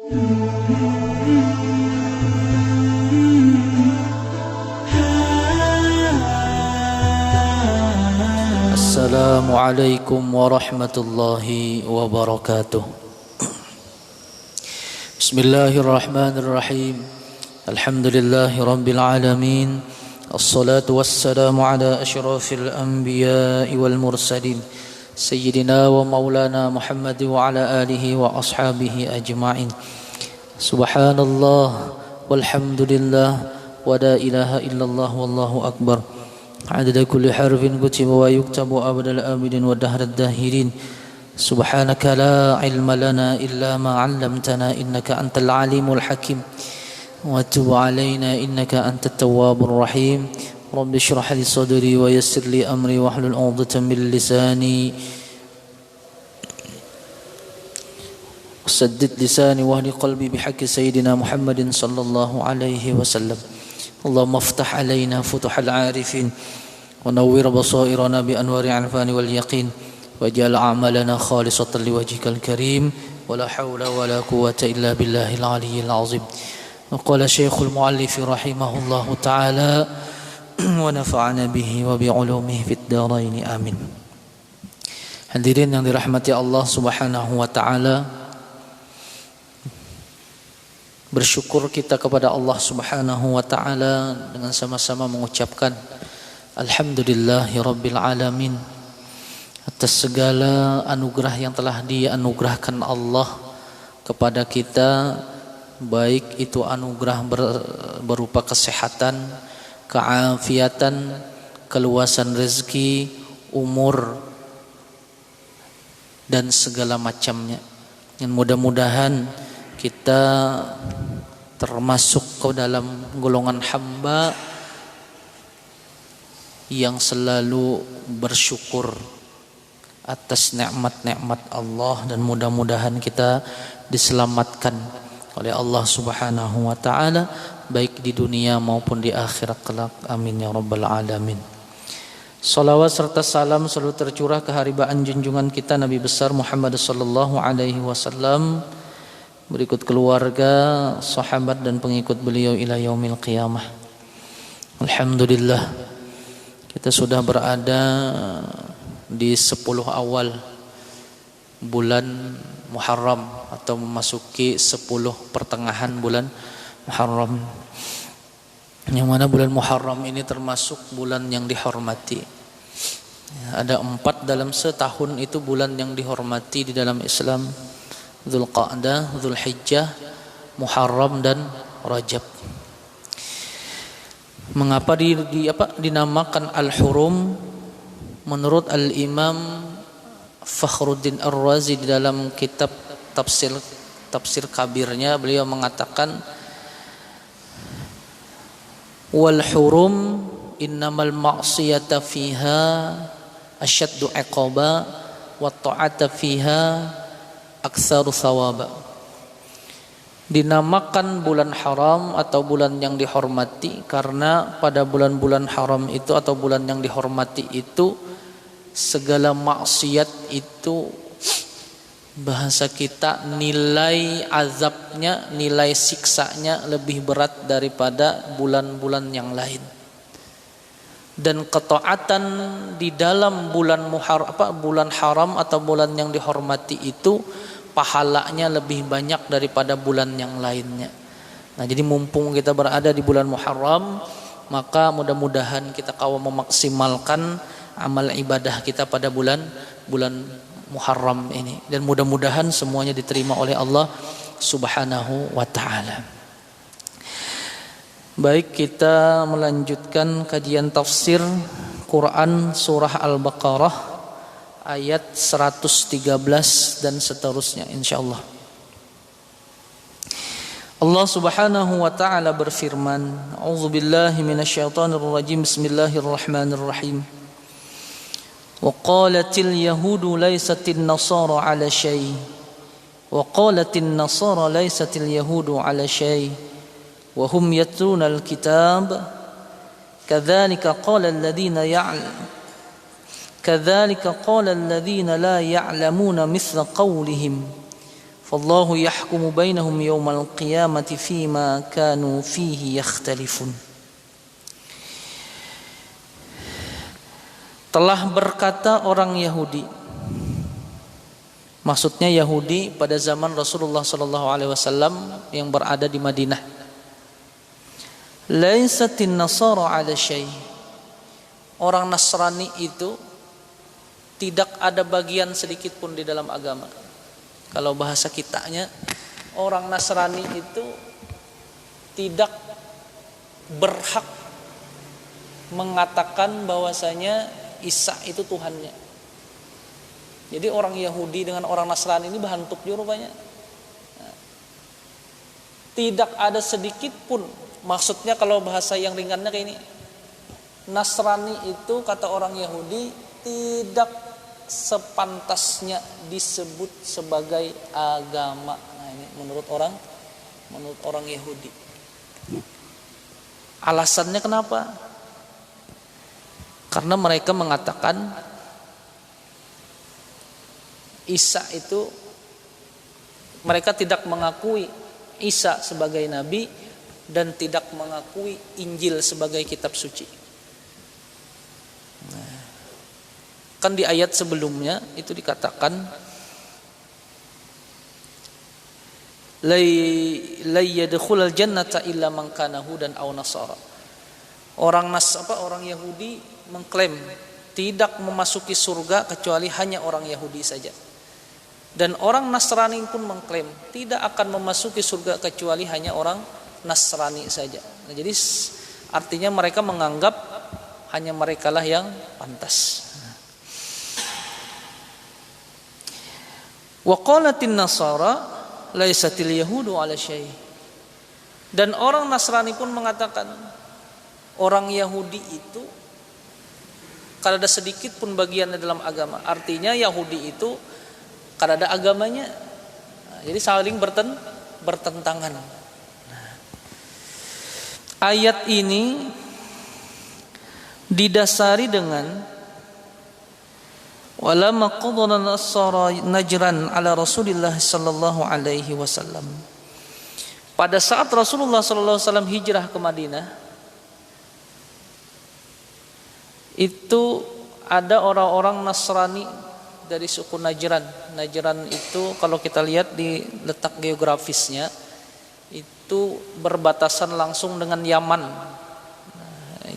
Assalamualaikum warahmatullahi wabarakatuh. Bismillahirrahmanirrahim. Alhamdulillahi rabbil alamin. Assalatu wassalamu ala asyrafil anbiya'i wal mursalin Sayyidina wa maulana Muhammad wa ala alihi wa ashabihi ajma'in. Subhanallah walhamdulillah wa la ilaha illallah wallahu akbar. عدد كل حرف كتب ويكتب أبد الآبدين ودهر الداهرين. سبحانك لا علم لنا إلا ما علمتنا إنك أنت العليم الحكيم وتب علينا إنك أنت التواب الرحيم. رب اشرح لي صدري ويسر لي أمري واحلل عقدة من لساني وسدد لساني واهد قلبي بحق سيدنا محمد صلى الله عليه وسلم. اللهم افتح علينا فتوح العارفين ونور بصائرنا بأنوار العرفان واليقين واجعل أعمالنا خالصة لوجهك الكريم ولا حول ولا قوة إلا بالله العلي العظيم. وقال شيخ المؤلف رحمه الله تعالى ونفعنا به وبعلومه في الدارين آمين. Hadirin yang dirahmati Allah Subhanahu wa taala, bersyukur kita kepada Allah Subhanahu wa taala dengan sama-sama mengucapkan alhamdulillahi rabbil alamin atas segala anugerah yang telah dianugerahkan Allah kepada kita, baik itu anugerah berupa kesehatan, keafiatan, keluasan rezeki, umur dan segala macamnya. Dan mudah-mudahan kita termasuk ke dalam golongan hamba yang selalu bersyukur atas nikmat-nikmat Allah, dan mudah-mudahan kita diselamatkan oleh Allah Subhanahu wa taala baik di dunia maupun di akhirat kelak. Amin ya rabbal alamin. Salawat serta salam selalu tercurah ke haribaan junjungan kita Nabi besar Muhammad sallallahu alaihi wasallam, berikut keluarga, sahabat dan pengikut beliau ila yaumil qiyamah. Alhamdulillah, kita sudah berada di 10 awal bulan Muharram atau memasuki 10 pertengahan bulan Muharram, yang mana bulan Muharram ini termasuk bulan yang dihormati. Ada 4 dalam setahun itu bulan yang dihormati di dalam Islam: Dzulqa'dah, Dzulhijjah, Muharram dan Rajab. Mengapa dinamakan Al-Hurum? Menurut Al-Imam Fakhruddin Ar-Razi di dalam kitab tafsir kabirnya, beliau mengatakan wal hurum innamal ma'siyata fiha asyaddu iqaba wa ta'ata fiha aktsaru thawaba. Dinamakan bulan haram atau bulan yang dihormati karena pada bulan-bulan haram itu atau bulan yang dihormati itu segala maksiat itu, bahasa kita, nilai azabnya, nilai siksanya lebih berat daripada bulan-bulan yang lain. Dan ketaatan di dalam bulan bulan haram atau bulan yang dihormati itu pahalanya lebih banyak daripada bulan yang lainnya. Nah, jadi mumpung kita berada di bulan Muharram, maka mudah-mudahan kita memaksimalkan amal ibadah kita pada bulan Muharram ini, dan mudah-mudahan semuanya diterima oleh Allah Subhanahu wa taala. Baik, kita melanjutkan kajian tafsir Quran surah Al-Baqarah ayat 113 dan seterusnya insyaallah. Allah Subhanahu wa taala berfirman, A'udzubillahi minasyaitonir rajim. Bismillahirrahmanirrahim. Wa qalatil yahudu laysatin nasara 'ala syai' wa qalatin nasara laysatil yahudu 'ala syai' wa hum yatluna al-kitab kadzalika qala alladhina la ya'lamuna mithla qawlihim Fallahu yahkumu bainahum yawmal qiyamati fima kanu fihi yakhtalifun. Telah berkata orang Yahudi, maksudnya Yahudi pada zaman Rasulullah sallallahu alaihi wasallam yang berada di Madinah. Laisatin nasara ala syai. Orang Nasrani itu tidak ada bagian sedikit pun di dalam agama. Kalau bahasa kitanya, orang Nasrani itu tidak berhak mengatakan bahwasanya Isa itu Tuhannya. Jadi orang Yahudi dengan orang Nasrani ini bahantuk juga rupanya. Tidak ada sedikit pun, maksudnya kalau bahasa yang ringannya kayak ini, Nasrani itu kata orang Yahudi tidak sepantasnya disebut sebagai agama. Nah, ini menurut orang Yahudi. Alasannya kenapa? Karena mereka mengatakan Isa itu, mereka tidak mengakui Isa sebagai nabi dan tidak mengakui Injil sebagai kitab suci. Kan di ayat sebelumnya itu dikatakan la yadkhulul jannata illa man kana hudan aw nasara. Orang Yahudi mengklaim tidak memasuki surga kecuali hanya orang Yahudi saja. Dan orang Nasrani pun mengklaim tidak akan memasuki surga kecuali hanya orang Nasrani saja. Nah, jadi artinya mereka menganggap hanya merekalah yang pantas. Wa qalatin nasara laisatil yahudu ala syai. Dan orang Nasrani pun mengatakan orang Yahudi itu kada ada sedikit pun bagian dalam agama. Artinya Yahudi itu kada ada agamanya. Nah, jadi saling bertentangan. Nah, ayat ini didasari dengan walamma qadana nasara najran ala Rasulillah sallallahu alaihi wasallam. Pada saat Rasulullah sallallahu alaihi wasallam hijrah ke Madinah, itu ada orang-orang Nasrani dari suku Najran. Najran itu kalau kita lihat di letak geografisnya itu berbatasan langsung dengan Yaman.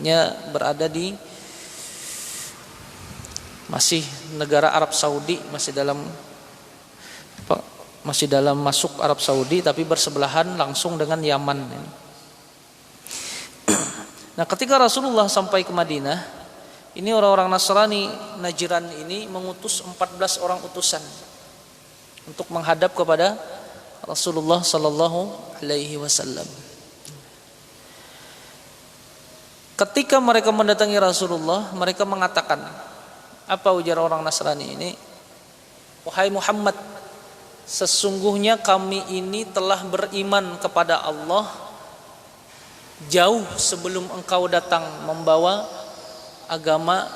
Nah, berada di masih negara Arab Saudi, masih dalam masuk Arab Saudi tapi bersebelahan langsung dengan Yaman. Nah, ketika Rasulullah sampai ke Madinah, ini orang-orang Nasrani Najran ini mengutus 14 orang utusan untuk menghadap kepada Rasulullah sallallahu alaihi wasallam. Ketika mereka mendatangi Rasulullah, mereka mengatakan, apa ujar orang Nasrani ini? Wahai Muhammad, sesungguhnya kami ini telah beriman kepada Allah jauh sebelum engkau datang membawa agama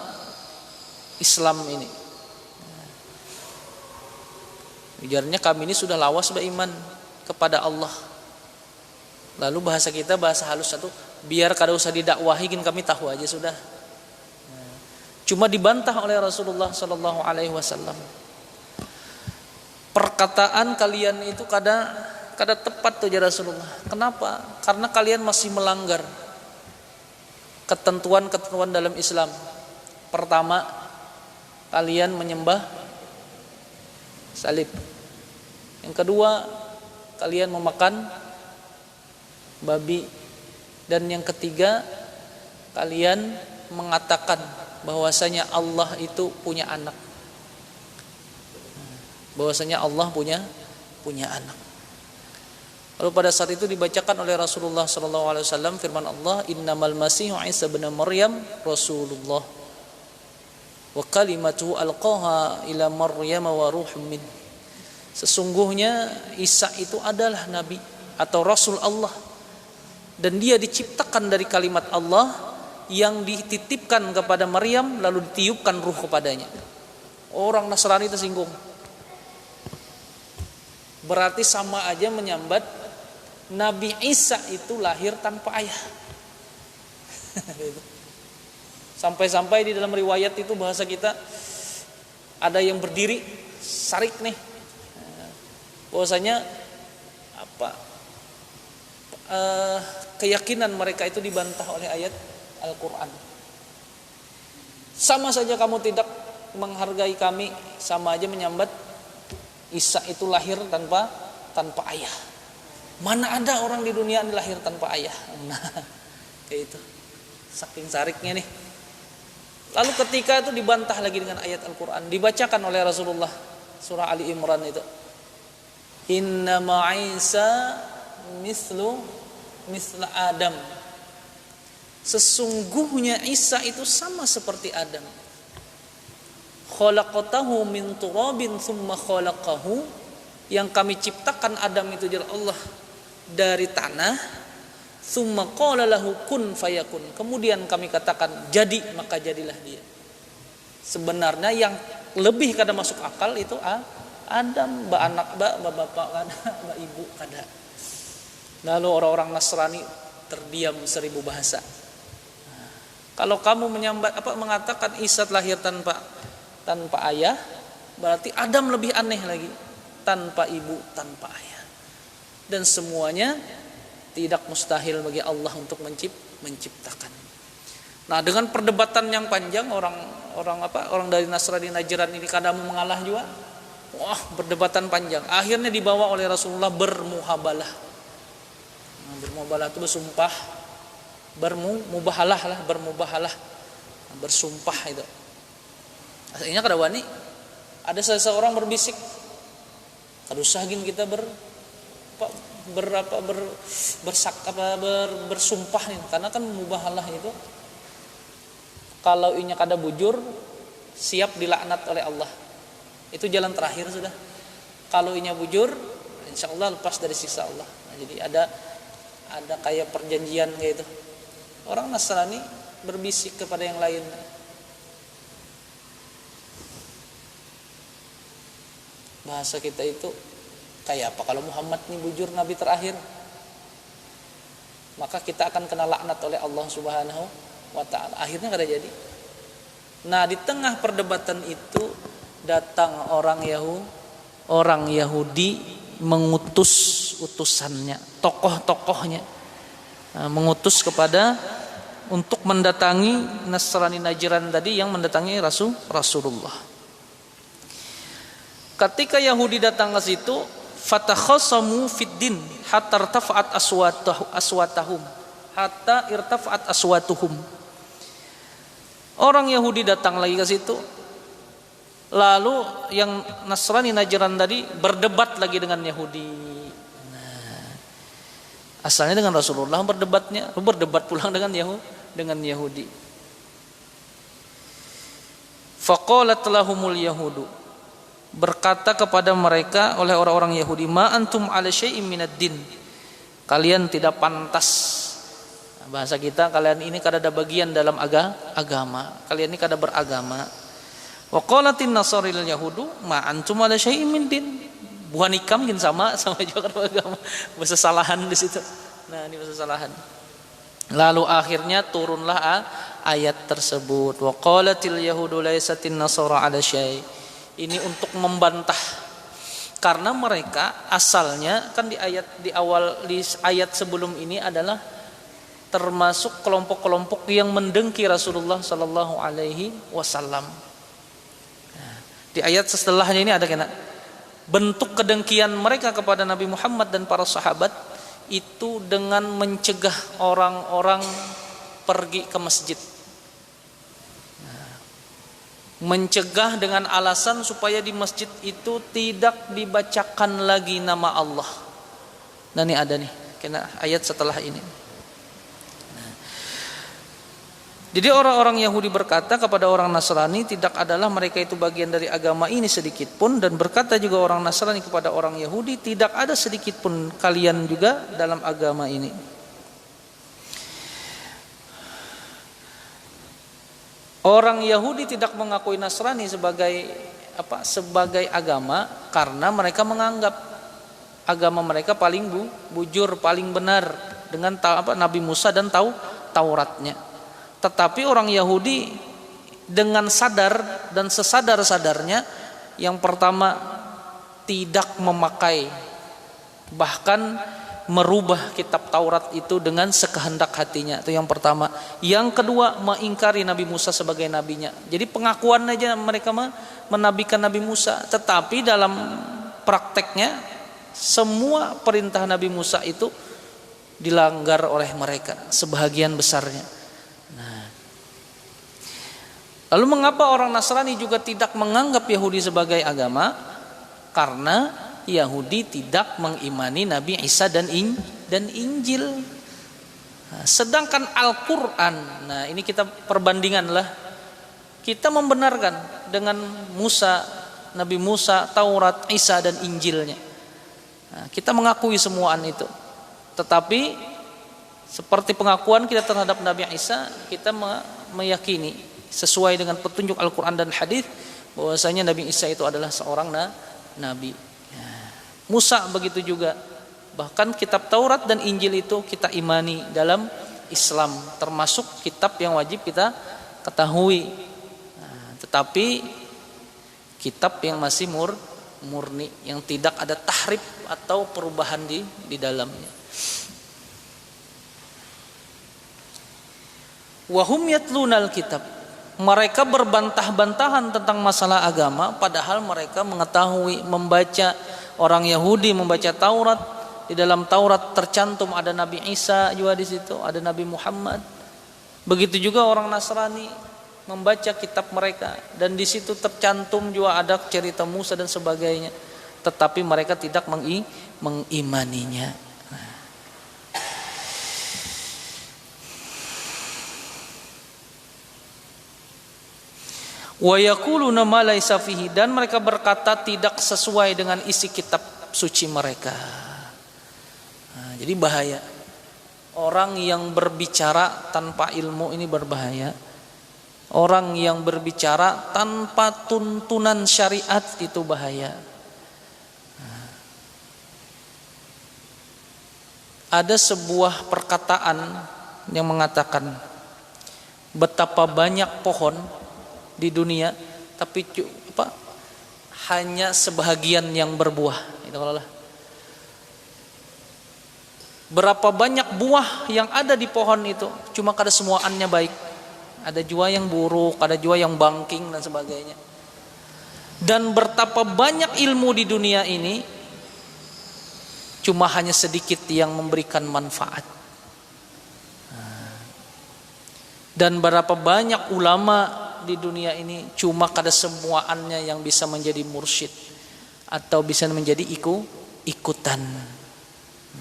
Islam ini. Ujarnya kami ini sudah lawas beriman kepada Allah. Lalu bahasa kita bahasa halus satu, biar kada usah didakwahi, kami tahu aja sudah. Cuma dibantah oleh Rasulullah sallallahu alaihi wasallam. Perkataan kalian itu kada tepat tuh ya Rasulullah. Kenapa? Karena kalian masih melanggar ketentuan-ketentuan dalam Islam. Pertama, kalian menyembah salib. Yang kedua, kalian memakan babi. Dan yang ketiga, kalian mengatakan bahwasanya Allah itu punya anak. Bahwasanya Allah punya anak. Lalu pada saat itu dibacakan oleh Rasulullah sallallahu alaihi wasallam firman Allah, innamal masihu Isa bin Maryam rasulullah wa kalimatuhu alqaha ila Maryam wa ruhum min. Sesungguhnya Isa itu adalah nabi atau rasul Allah dan dia diciptakan dari kalimat Allah yang dititipkan kepada Maryam lalu ditiupkan ruh kepadanya. Orang Nasrani tersinggung. Berarti sama aja menyambat Nabi Isa itu lahir tanpa ayah. Sampai-sampai di dalam riwayat itu bahasa kita ada yang berdiri sarik nih, bahwasanya keyakinan mereka itu dibantah oleh ayat Al-Quran. Sama saja kamu tidak menghargai kami, sama aja menyambat Isa itu lahir tanpa ayah. Mana ada orang di dunia ini lahir tanpa ayah? Nah, kayak itu. Saking sariknya nih. Lalu ketika itu dibantah lagi dengan ayat Al-Quran, dibacakan oleh Rasulullah surah Ali Imran itu, Inna ma'isa misla Adam. Sesungguhnya Isa itu sama seperti Adam. Khalaqatahu min turabin thumma khalaqahu. Yang kami ciptakan Adam itu adalah Allah dari tanah. Thumma qala lahu kun fayakun. Kemudian kami katakan jadi, maka jadilah dia. Sebenarnya yang lebih kada masuk akal itu Adam, ba anak, ba bapak kada, ba ibu kada. Lalu orang-orang Nasrani terdiam 1000 bahasa. Kalau kamu mengatakan Isa lahir tanpa ayah, berarti Adam lebih aneh lagi, tanpa ibu, tanpa ayah. Dan semuanya tidak mustahil bagi Allah untuk menciptakan. Nah, dengan perdebatan yang panjang, orang dari Nasrani Najran ini kadang mengalah juga. Wah, perdebatan panjang. Akhirnya dibawa oleh Rasulullah bermuhabalah. Nah, bermuhabalah itu bersumpah, bermubahalah, bersumpah itu. Akhirnya kada wani. Ada seseorang berbisik, kada usah gin kita bersumpah nih, karena kan mubahalah itu kalau inya kada bujur siap dilaknat oleh Allah. Itu jalan terakhir sudah. Kalau inya bujur, insyaallah lepas dari siksa Allah. Nah, jadi ada kayak perjanjian kayak itu. Orang Nasrani berbisik kepada yang lain. Bahasa kita itu kayak apa? Kalau Muhammad ini bujur nabi terakhir, maka kita akan kena laknat oleh Allah Subhanahu wa ta'ala. Akhirnya kada jadi. Nah, di tengah perdebatan itu datang orang Yahudi mengutus utusannya, tokoh-tokohnya, mengutus kepada untuk mendatangi Nasrani Najran tadi yang mendatangi Rasulullah. Ketika Yahudi datang ke situ, fatakhasamu fiddin hatta irtafa'at aswatuhum. Orang Yahudi datang lagi ke situ. Lalu yang Nasrani Najran tadi berdebat lagi dengan Yahudi. Nah, asalnya dengan Rasulullah berdebat pulang dengan Yahudi. Faqalat lahumul yahudu, berkata kepada mereka oleh orang-orang Yahudi, ma antum ala syai'in minad din, kalian tidak pantas. Bahasa kita, kalian ini kada ada bagian dalam agama, kalian ini kada beragama. Wa qalatin nasaril yahudu ma antum ala syai'in min din, bukan ikam gin sama juga kada beragama. Bahasa salahan di situ. Nah, ini bahasa salahan. Lalu akhirnya turunlah ayat tersebut, wa qalatil yahudu laisatin nasara ala syai'. Ini untuk membantah, karena mereka asalnya kan di ayat sebelum ini adalah termasuk kelompok-kelompok yang mendengki Rasulullah sallallahu alaihi wasallam. Di ayat setelahnya ini ada kena bentuk kedengkian mereka kepada Nabi Muhammad dan para sahabat itu dengan mencegah orang-orang pergi ke masjid. Mencegah dengan alasan supaya di masjid itu tidak dibacakan lagi nama Allah. Nah, ini ada nih, kena ayat setelah ini. Jadi orang-orang Yahudi berkata kepada orang Nasrani, tidak adalah mereka itu bagian dari agama ini sedikit pun, dan berkata juga orang Nasrani kepada orang Yahudi, tidak ada sedikit pun kalian juga dalam agama ini. Orang Yahudi tidak mengakui Nasrani sebagai agama karena mereka menganggap agama mereka paling bujur, paling benar dengan Nabi Musa dan Tauratnya. Tetapi orang Yahudi dengan sadar dan sesadar-sadarnya, yang pertama tidak memakai, bahkan merubah kitab Taurat itu dengan sekehendak hatinya. Itu yang pertama. Yang kedua, mengingkari Nabi Musa sebagai nabinya. Jadi pengakuan aja mereka menabikan Nabi Musa, tetapi dalam prakteknya semua perintah Nabi Musa itu dilanggar oleh mereka sebahagian besarnya. Nah, lalu mengapa orang Nasrani juga tidak menganggap Yahudi sebagai agama? Karena Yahudi tidak mengimani Nabi Isa dan Injil. Nah, sedangkan Al-Quran, nah ini kita perbandingan lah. Kita membenarkan dengan Nabi Musa, Taurat, Isa dan Injilnya. Nah, kita mengakui semuaan itu. Tetapi seperti pengakuan kita terhadap Nabi Isa, kita meyakini sesuai dengan petunjuk Al-Quran dan hadis bahwasanya Nabi Isa itu adalah seorang nabi. Musa begitu juga. Bahkan kitab Taurat dan Injil itu kita imani dalam Islam, termasuk kitab yang wajib kita ketahui. Nah, tetapi kitab yang masih murni, yang tidak ada tahrif atau perubahan di dalamnya. Wahum yatlunal kitab, mereka berbantah-bantahan tentang masalah agama, padahal mereka mengetahui, membaca. Orang Yahudi membaca Taurat, di dalam Taurat tercantum ada Nabi Isa juga di situ, ada Nabi Muhammad. Begitu juga orang Nasrani membaca kitab mereka, dan di situ tercantum juga ada cerita Musa dan sebagainya, tetapi mereka tidak mengimaninya. Wa yaquluna ma laysa fihi, dan mereka berkata tidak sesuai dengan isi kitab suci mereka. Nah, jadi bahaya. Orang yang berbicara tanpa ilmu ini berbahaya. Orang yang berbicara tanpa tuntunan syariat itu bahaya. Nah, ada sebuah perkataan yang mengatakan betapa banyak pohon di dunia, tapi hanya sebahagian yang berbuah. Itu kalau lah. Berapa banyak buah yang ada di pohon itu, cuma kada semuaannya baik. Ada juga yang buruk, ada juga yang bangking dan sebagainya. Dan betapa banyak ilmu di dunia ini, cuma hanya sedikit yang memberikan manfaat. Dan berapa banyak ulama di dunia ini, cuma kada semuaannya yang bisa menjadi mursyid atau bisa menjadi ikutan.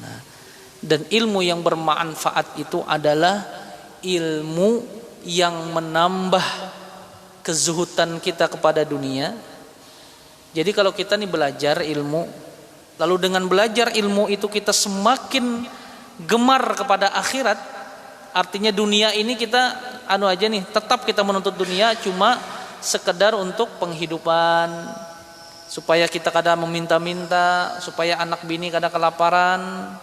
Nah, dan ilmu yang bermanfaat itu adalah ilmu yang menambah kezuhudan kita kepada dunia. Jadi kalau kita nih belajar ilmu, lalu dengan belajar ilmu itu kita semakin gemar kepada akhirat, artinya dunia ini kita aja nih, tetap kita menuntut dunia cuma sekedar untuk penghidupan, supaya kita kada meminta-minta, supaya anak bini kada kelaparan,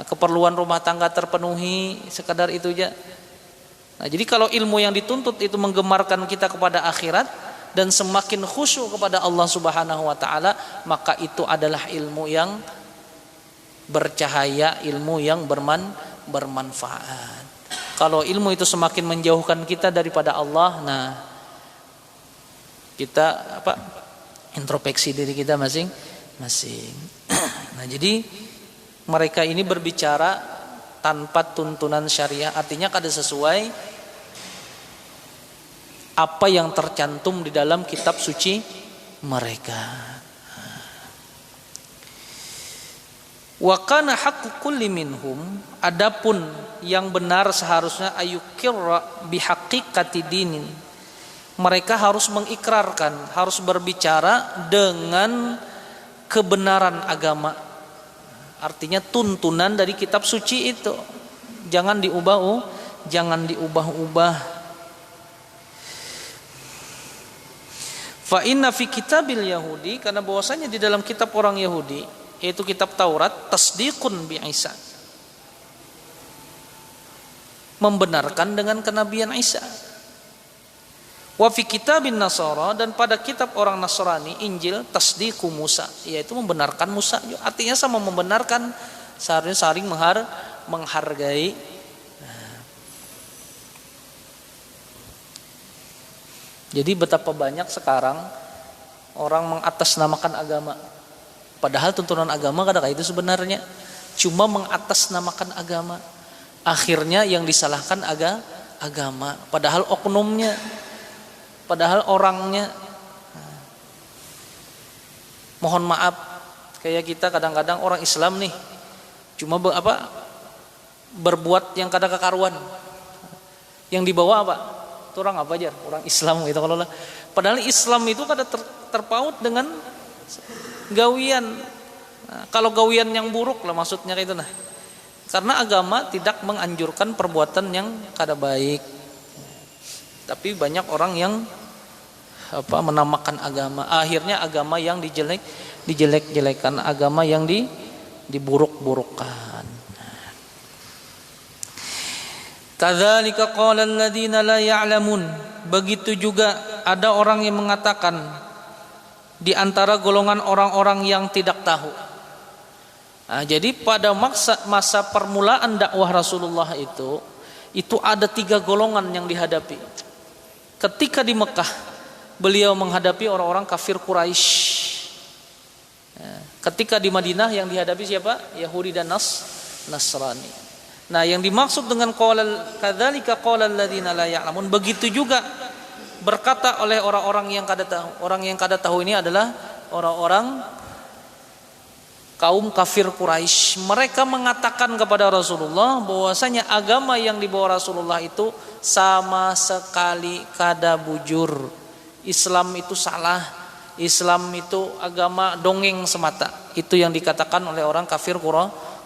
keperluan rumah tangga terpenuhi, sekedar itu aja. Nah, jadi kalau ilmu yang dituntut itu menggemarkan kita kepada akhirat dan semakin khusyuk kepada Allah Subhanahu wa taala, maka itu adalah ilmu yang bercahaya, ilmu yang bermanfaat. Kalau ilmu itu semakin menjauhkan kita daripada Allah, nah kita introspeksi diri kita masing-masing. Nah, jadi mereka ini berbicara tanpa tuntunan syariah, artinya kada sesuai apa yang tercantum di dalam kitab suci mereka. Wa kana haqqu kulli minhum, adapun yang benar seharusnya ayukirra bihaqiqati dinin, mereka harus mengikrarkan, harus berbicara dengan kebenaran agama, artinya tuntunan dari kitab suci itu jangan diubah-ubah. Fa inna fi kitabil Yahudi, karena bahwasanya di dalam kitab orang Yahudi yaitu kitab Taurat, tasdiqun bi Isa, membenarkan dengan kenabian Isa. Wa fi kitabin Nasara, dan pada kitab orang Nasrani Injil, tasdiqu Musa, yaitu membenarkan Musa. Artinya sama membenarkan, seharusnya saling menghargai. Jadi betapa banyak sekarang orang mengatasnamakan agama, padahal tuntunan agama kadang-kadang itu sebenarnya cuma mengatasnamakan agama. Akhirnya yang disalahkan agama, padahal oknumnya, padahal orangnya. Mohon maaf, kayak kita kadang-kadang orang Islam nih cuma berbuat yang kada kekaruan, yang dibawa apa? Itu orang apa aja? Orang Islam gitu kalau lah. Padahal Islam itu kada terpaut dengan gawian. Nah, kalau gawian yang buruk lah maksudnya kayak itu nah. Karena agama tidak menganjurkan perbuatan yang kada baik. Tapi banyak orang yang menamakan agama, akhirnya agama yang dijelek-jelekan, agama yang diburuk-burukkan. Kadzalika qala alladziina la ya'lamun, begitu juga ada orang yang mengatakan di antara golongan orang-orang yang tidak tahu. Nah, jadi pada masa permulaan dakwah Rasulullah itu ada 3 golongan yang dihadapi. Ketika di Mekah beliau menghadapi orang-orang kafir Quraisy. Ketika di Madinah yang dihadapi siapa? Yahudi dan Nasrani. Nah, yang dimaksud dengan kadzalika qala alladziina la ya'lamun, begitu juga berkata oleh orang-orang yang kada tahu. Orang yang kada tahu ini adalah orang-orang kaum kafir Quraisy. Mereka mengatakan kepada Rasulullah bahwasanya agama yang dibawa Rasulullah itu sama sekali kada bujur. Islam itu salah. Islam itu agama dongeng semata. Itu yang dikatakan oleh orang kafir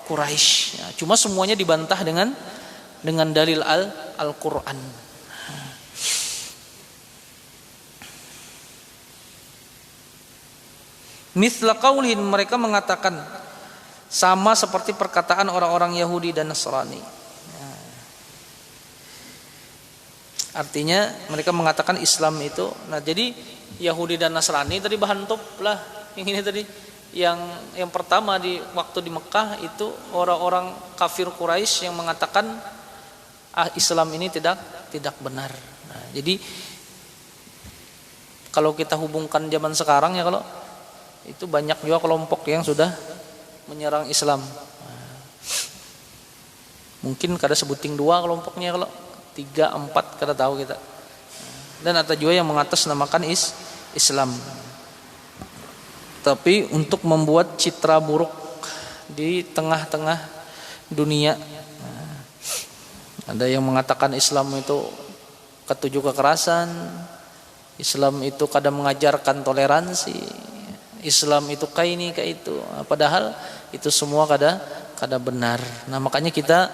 Quraisy. Ya, cuma semuanya dibantah dengan dalil Al-Qur'an. Mithla qaulin, mereka mengatakan sama seperti perkataan orang-orang Yahudi dan Nasrani. Ya. Artinya mereka mengatakan Islam itu. Nah, jadi Yahudi dan Nasrani tadi bahan top lah. Yang ini tadi yang pertama di waktu di Mekah itu orang-orang kafir Quraisy yang mengatakan Islam ini tidak benar. Nah, jadi kalau kita hubungkan zaman sekarang ya, kalau itu banyak juga kelompok yang sudah menyerang Islam. Nah, mungkin kada sebuting 2 kelompoknya, kalau 3, 4 kada tahu kita. Dan ada juga yang mengatasnamakan Islam. Tapi untuk membuat citra buruk di tengah-tengah dunia. Nah, ada yang mengatakan Islam itu ketujuh kekerasan, Islam itu kadang mengajarkan toleransi, Islam itu kayak ini kayak itu. Padahal itu semua kada benar. Nah, makanya kita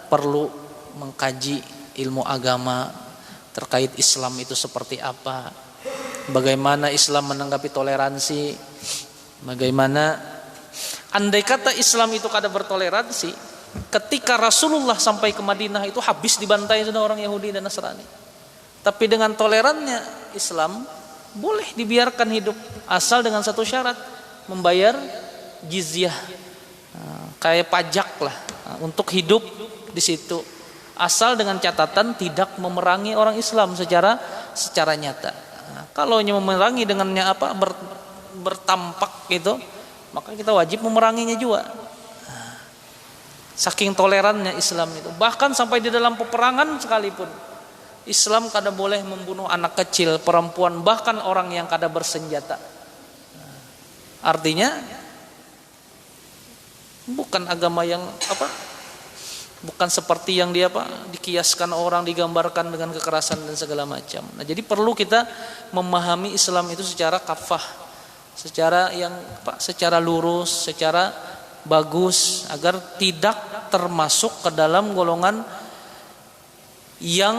perlu mengkaji ilmu agama terkait Islam itu seperti apa, bagaimana Islam menanggapi toleransi, bagaimana andai kata Islam itu kada bertoleransi, ketika Rasulullah sampai ke Madinah itu habis dibantai sudah orang Yahudi dan Nasrani. Tapi dengan tolerannya Islam boleh dibiarkan hidup, asal dengan satu syarat, membayar jizyah, kayak pajak lah, untuk hidup di situ, asal dengan catatan tidak memerangi orang Islam secara nyata. Kalau memerangi dengannya bertampak gitu, maka kita wajib memeranginya juga. Saking tolerannya Islam itu, bahkan sampai di dalam peperangan sekalipun Islam kada boleh membunuh anak kecil, perempuan, bahkan orang yang kada bersenjata. Artinya bukan agama yang bukan seperti yang dikiaskan orang, digambarkan dengan kekerasan dan segala macam. Nah, jadi perlu kita memahami Islam itu secara kafah, secara lurus, secara bagus, agar tidak termasuk ke dalam golongan yang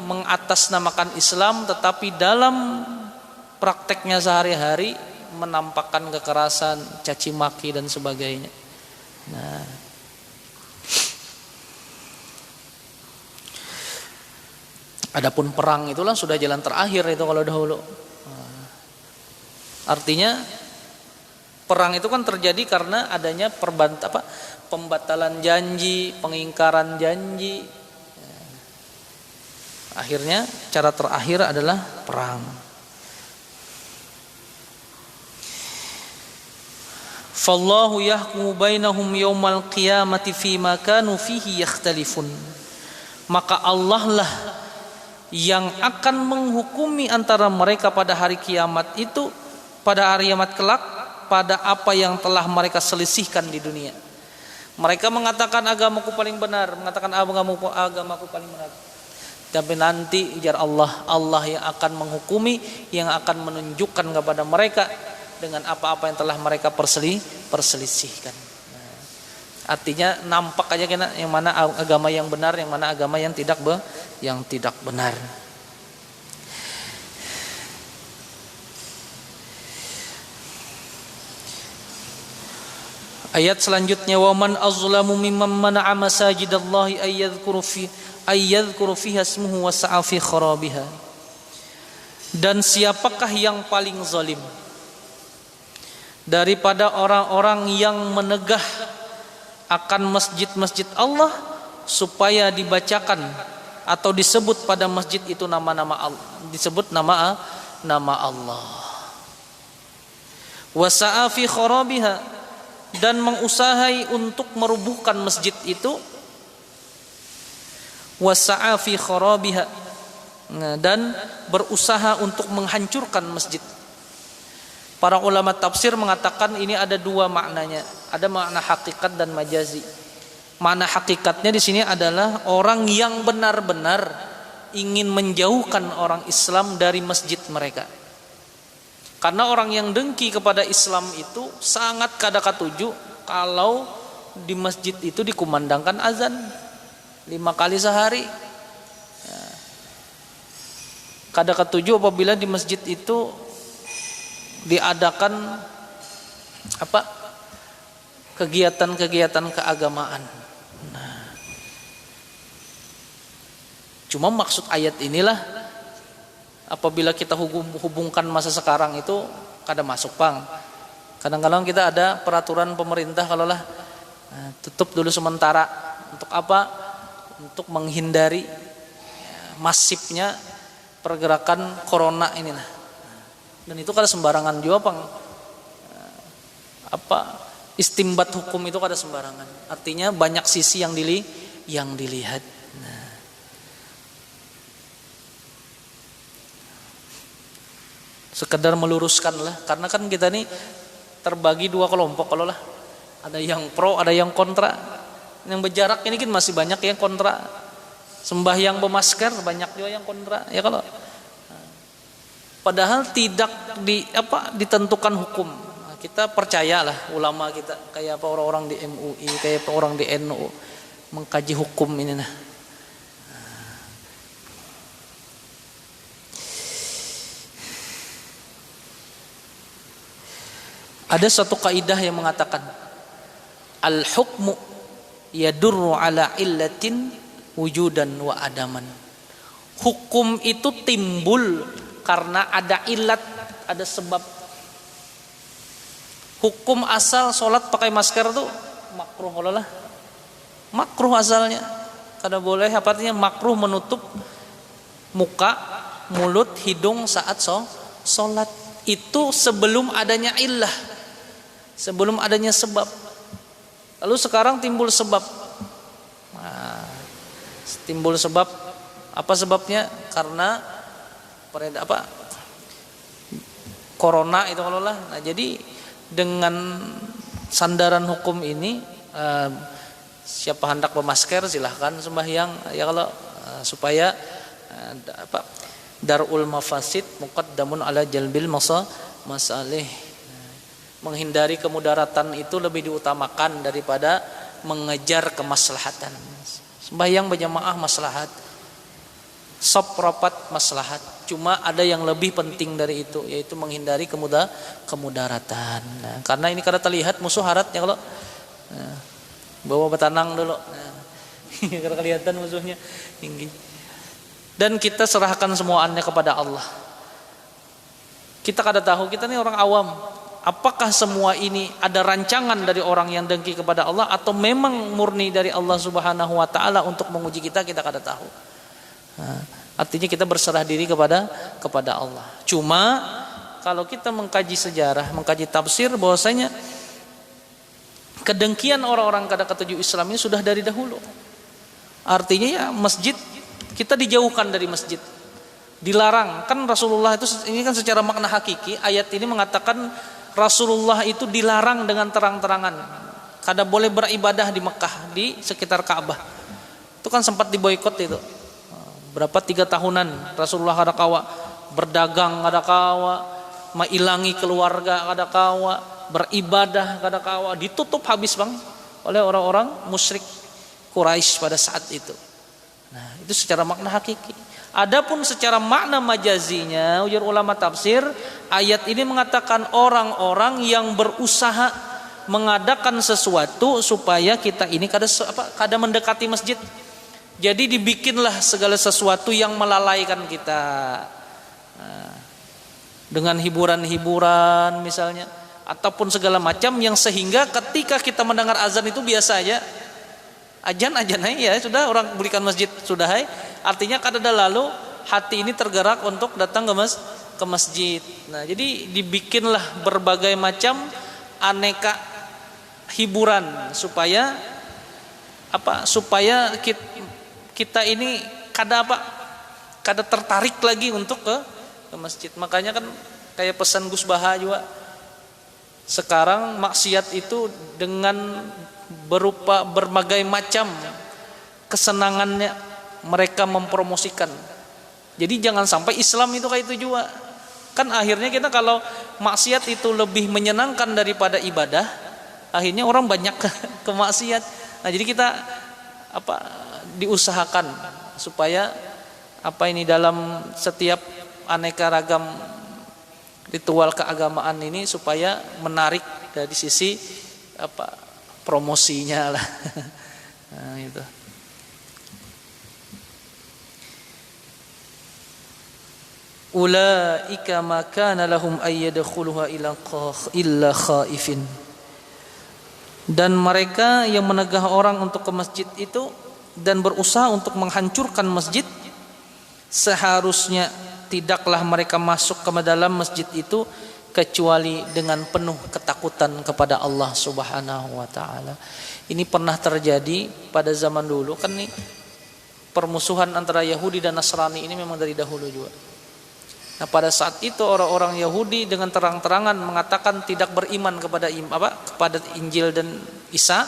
mengatasnamakan Islam tetapi dalam prakteknya sehari-hari menampakkan kekerasan, caci maki dan sebagainya. Nah, adapun perang itulah sudah jalan terakhir itu kalau dahulu. Artinya perang itu kan terjadi karena adanya pembatalan janji, pengingkaran janji. Akhirnya cara terakhir adalah perang. Fallahu yahkumu bainahum yaumal qiyamati fima kanu fihi yakhtalifun. Maka Allah lah yang akan menghukumi antara mereka pada hari kiamat itu, pada hari kiamat kelak, pada apa yang telah mereka selisihkan di dunia. Mereka mengatakan agamaku paling benar, mengatakan agamaku paling benar. Tapi nanti ujar Allah yang akan menghukumi, yang akan menunjukkan kepada mereka dengan apa-apa yang telah mereka perselisihkan. Nah, artinya nampak aja kena yang mana agama yang benar, yang mana agama yang tidak benar. Ayat selanjutnya, wa man azlamu mimman mana'a masajidallahi ayyadhkuru fiha ismuhu wa sa'a fi kharabiha. Dan siapakah yang paling zalim daripada orang-orang yang menegah akan masjid-masjid Allah supaya dibacakan atau disebut pada masjid itu nama-nama Allah, disebut nama Allah. Wa sa'a fi kharabiha, dan mengusahai untuk merubuhkan masjid itu. Wasa'a fi kharabiha, dan berusaha untuk menghancurkan masjid. Para ulama tafsir mengatakan ini ada dua maknanya, ada makna hakikat dan majazi. Makna hakikatnya di sini adalah orang yang benar-benar ingin menjauhkan orang Islam dari masjid mereka. Karena orang yang dengki kepada Islam itu sangat kada katuju kalau di masjid itu dikumandangkan azan 5 kali sehari. Kada katuju apabila di masjid itu diadakan kegiatan-kegiatan keagamaan. Nah, cuma maksud ayat inilah apabila kita hubungkan masa sekarang itu kada masuk pang. Kadang-kadang kita ada peraturan pemerintah kalaulah tutup dulu sementara. Untuk apa? Untuk menghindari masifnya pergerakan corona ini nah. Dan itu kada sembarangan juga pang. Istimbat hukum itu kada sembarangan. Artinya banyak sisi yang dilihat. Nah, sekedar meluruskan lah, karena kan kita nih terbagi dua kelompok kalau lah, ada yang pro, ada yang kontra. Yang berjarak ini kan masih banyak yang kontra. Sembahyang bermasker banyak juga yang kontra. Ya kalau padahal tidak ditentukan hukum. Nah, kita percayalah ulama kita kayak apa orang-orang di MUI, kayak apa orang di NU mengkaji hukum ini nah. Ada satu kaidah yang mengatakan al-hukmu yadurru ala illatin wujudan wa adaman. Hukum itu timbul karena ada ilat, ada sebab. Hukum asal sholat pakai masker tuh makruh lah. Makruh asalnya. Kada boleh, artinya makruh menutup muka, mulut, hidung saat sholat. Itu sebelum adanya illah, sebelum adanya sebab. Lalu sekarang timbul sebab. Nah, timbul sebab, apa sebabnya? Karena corona itu kalau lah. Nah, jadi dengan sandaran hukum ini, siapa hendak bermasker silahkan sembahyang. Ya kalau supaya darul mafasid muqaddamun ala jalbil masalih. Menghindari kemudaratan itu lebih diutamakan daripada mengejar kemaslahatan. Sembahyang berjamaah maslahat, sop rapat maslahat, Cuma ada yang lebih penting dari itu, yaitu menghindari kemudaratan. Nah, karena ini kada terlihat musuh haratnya kalau bawa betanang dulu. Nah, kada kelihatan musuhnya tinggi. Dan kita serahkan semuanya kepada Allah. Kita kada tahu, kita ini orang awam. Apakah semua ini ada rancangan dari orang yang dengki kepada Allah atau memang murni dari Allah Subhanahu wa taala untuk menguji kita kada tahu. Nah, artinya kita berserah diri kepada Allah. Cuma kalau kita mengkaji sejarah, mengkaji tafsir, bahwasanya kedengkian orang-orang kada ketujuh Islam ini sudah dari dahulu. Artinya ya masjid, kita dijauhkan dari masjid, dilarang. Kan Rasulullah itu, ini kan secara makna hakiki, ayat ini mengatakan Rasulullah itu dilarang dengan terang-terangan, kada boleh beribadah di Mekah, di sekitar Ka'bah. Itu kan sempat diboikot itu. Berapa 3 tahunan Rasulullah kada kawa berdagang, kada kawa mailangi keluarga, kada kawa beribadah, kada kawa, ditutup habis bang oleh orang-orang musyrik Quraisy pada saat itu. Nah, itu secara makna hakiki. Adapun secara makna majazinya, ujar ulama tafsir, ayat ini mengatakan orang-orang yang berusaha mengadakan sesuatu supaya kita ini kada mendekati masjid. Jadi dibikinlah segala sesuatu yang melalaikan kita. Nah, dengan hiburan-hiburan misalnya, ataupun segala macam yang sehingga ketika kita mendengar azan itu biasa aja. Ajan ya sudah, orang belikan masjid sudah hai. Artinya kada lalu hati ini tergerak untuk datang ke masjid. Nah, jadi dibikinlah berbagai macam aneka hiburan supaya kita ini kada tertarik lagi untuk ke masjid. Makanya kan kayak pesan Gus Baha juga, sekarang maksiat itu dengan berupa berbagai macam kesenangannya mereka mempromosikan. Jadi jangan sampai Islam itu kayak itu juga. Kan akhirnya kita kalau maksiat itu lebih menyenangkan daripada ibadah, akhirnya orang banyak ke maksiat. Nah, jadi kita diusahakan supaya ini dalam setiap aneka ragam ritual keagamaan ini supaya menarik dari sisi promosinya lah. Nah, itu. Ulaika ma kana lahum ayyadkhuluha illa khaifin. Dan mereka yang menegah orang untuk ke masjid itu dan berusaha untuk menghancurkan masjid, seharusnya tidaklah mereka masuk ke dalam masjid itu kecuali dengan penuh ketakutan kepada Allah Subhanahu wa taala. Ini pernah terjadi pada zaman dulu kan, nih permusuhan antara Yahudi dan Nasrani ini memang dari dahulu juga. Nah, pada saat itu orang-orang Yahudi dengan terang-terangan mengatakan tidak beriman kepada Injil dan Isa,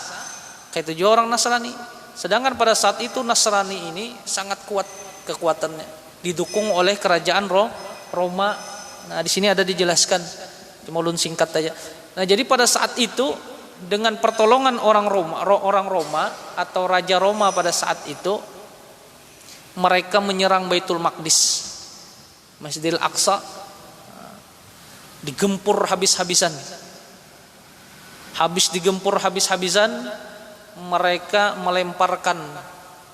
kayak itu juga orang Nasrani. Sedangkan pada saat itu Nasrani ini sangat kuat kekuatannya, didukung oleh kerajaan Roma. Nah, di sini ada dijelaskan, cuma ulun singkat aja. Nah, jadi pada saat itu dengan pertolongan orang Roma atau Raja Roma pada saat itu, mereka menyerang Baitul Maqdis, Masjidil Aqsa, digempur habis-habisan. Habis digempur habis-habisan, mereka melemparkan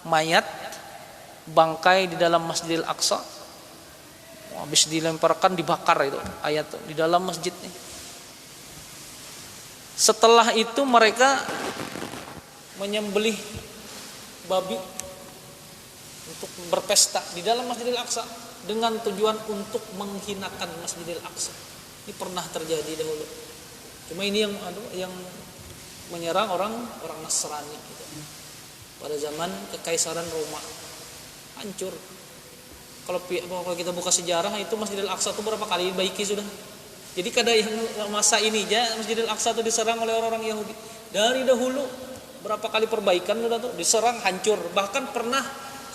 mayat, bangkai di dalam Masjidil Aqsa. Habis dilemparkan, dibakar itu ayat di dalam masjid ini. Setelah itu mereka menyembelih babi untuk berpesta di dalam Masjidil Aqsa dengan tujuan untuk menghinakan Masjidil Aqsa. Ini pernah terjadi dahulu. Cuma ini yang menyerang orang Nasrani gitu. Pada zaman Kekaisaran Roma. Hancur. Kalau kita buka sejarah itu Masjidil Aqsa itu berapa kali dibaiki sudah. Jadi kada yang masa ini aja Masjidil Aqsa itu diserang oleh orang-orang Yahudi. Dari dahulu berapa kali perbaikan sudah tuh, diserang hancur. Bahkan pernah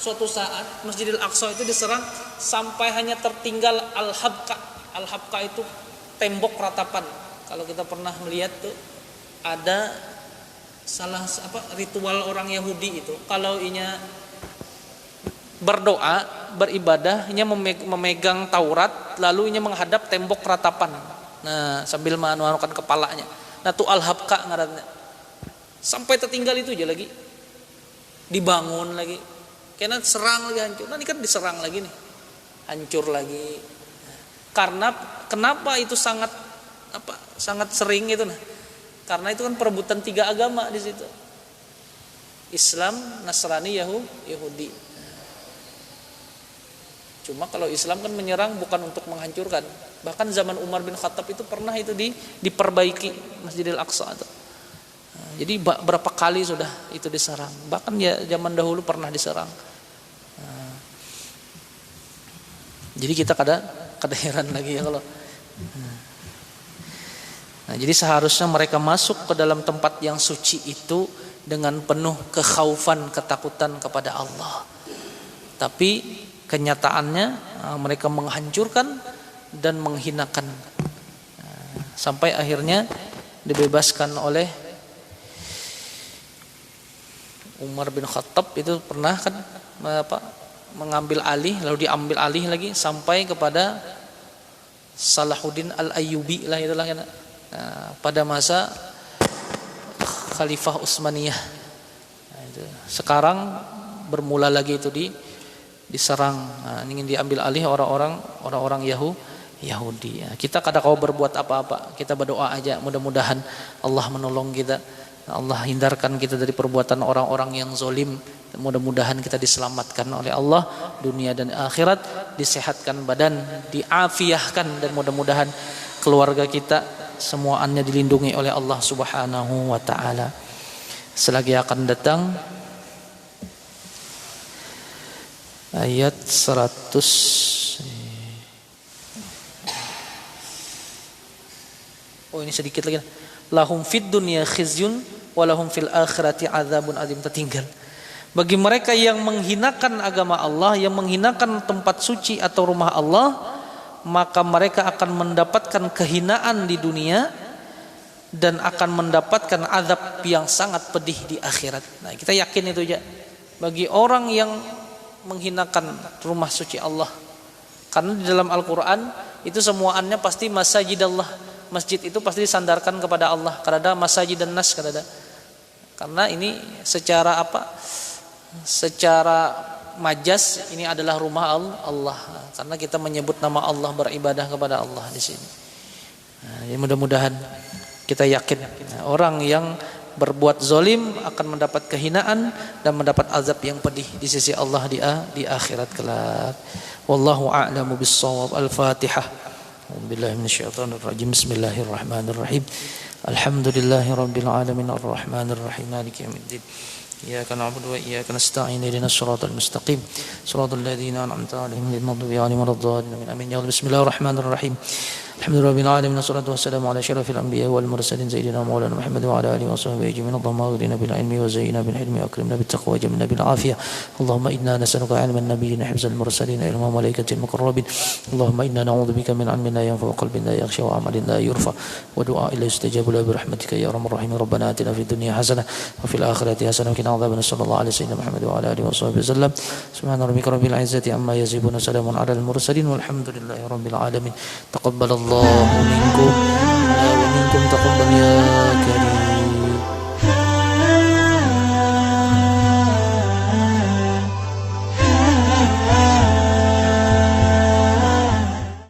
suatu saat Masjidil Aqsa itu diserang sampai hanya tertinggal Al-Habqa. Al-Habqa itu tembok ratapan. Kalau kita pernah melihat tuh ada ritual orang Yahudi itu, kalau inya berdoa beribadahnya memegang Taurat, lalu nya menghadap tembok ratapan. Nah, sambil menganu-anukan kepalanya. Nah, tu al-habka ngaranna. Sampai tertinggal itu aja lagi. Dibangun lagi. Karena serang lagi hancur. Nah, ini kan diserang lagi nih. Hancur lagi. Karena kenapa itu sangat sering itu nah. Karena itu kan perebutan 3 agama di situ. Islam, Nasrani, Yahudi. Cuma kalau Islam kan menyerang bukan untuk menghancurkan. Bahkan zaman Umar bin Khattab itu pernah itu diperbaiki Masjidil Aqsa itu. Jadi berapa kali sudah itu diserang. Bahkan ya zaman dahulu pernah diserang. Jadi kita kada heran lagi ya kalau. Nah, jadi seharusnya mereka masuk ke dalam tempat yang suci itu dengan penuh kekhaufan, ketakutan kepada Allah. Tapi kenyataannya mereka menghancurkan dan menghinakan. Sampai akhirnya dibebaskan oleh Umar bin Khattab itu pernah kan mengambil alih, lalu diambil alih lagi sampai kepada Salahuddin Al-Ayyubi lah itulah kan. Pada masa Khalifah Utsmaniyah. Sekarang bermula lagi itu diserang. Ingin diambil alih orang-orang Yahudi. Kita kada kau berbuat apa-apa. Kita berdoa aja mudah-mudahan Allah menolong kita. Allah hindarkan kita dari perbuatan orang-orang yang zalim. Mudah-mudahan kita diselamatkan oleh Allah dunia dan akhirat, disehatkan badan, diafiahkan, dan mudah-mudahan keluarga kita semuanya dilindungi oleh Allah Subhanahu wa taala. Selagi akan datang ayat 100. Oh, ini sedikit lagi. Lahum fid dunya khizyun wa lahum fil akhirati adzabun adzim, tertinggal. Bagi mereka yang menghinakan agama Allah, yang menghinakan tempat suci atau rumah Allah, maka mereka akan mendapatkan kehinaan di dunia dan akan mendapatkan azab yang sangat pedih di akhirat. Nah, kita yakin itu aja. Bagi orang yang menghinakan rumah suci Allah, karena di dalam Al-Quran itu semuanya pasti masajid Allah. Masjid itu pasti disandarkan kepada Allah. Kadada masajid dan nas kadada. Karena ini secara secara majas ini adalah rumah Allah. Karena kita menyebut nama Allah, beribadah kepada Allah di sini. Jadi mudah-mudahan kita yakin orang yang berbuat zalim akan mendapat kehinaan dan mendapat azab yang pedih di sisi Allah di akhirat kelak. Wallahu a'lamu bis-shawab. Al-Fatihah. Billahi minasyaitonir rajim. Bismillahirrahmanirrahim. Alhamdulillahirabbil alamin arrahmanir rahim maliki yaumiddin. إياك نعبد وإياك نستعين اهدنا الصراط المستقيم صراط الذين أنعمت عليهم غير المغضوب عليهم ولا الضالين آمين. بسم الله الرحمن الرحيم. الحمد لله رب العالمين والصلاة والسلام على أشرف الأنبياء والمرسلين سيدنا مولانا محمد وعلى آله وصحبه أجمعين. اللهم أغننا بالعلم وزينا بالحلم وأكرمنا بالتقوى وجملنا بالعافية. اللهم إنا نسألك علم النبيين حفظ المرسلين علم ملائكة المقربين. اللهم إنا نعوذ بك من علم لا ينفع وقلب لا يخشى وعمل لا يرفع ودعاء لا يستجاب له برحمتك يا أرحم الراحمين. ربنا آتنا في الدنيا حسنة وفي الآخرة حسنة وقنا عذاب النار. صلى الله على سيدنا محمد وعلى آله وصحبه وسلم. سبحان ربك رب العزة عما يصفون وسلام على المرسلين والحمد لله رب العالمين. تقبل الله منكم ومنكم تقبل يا كريم.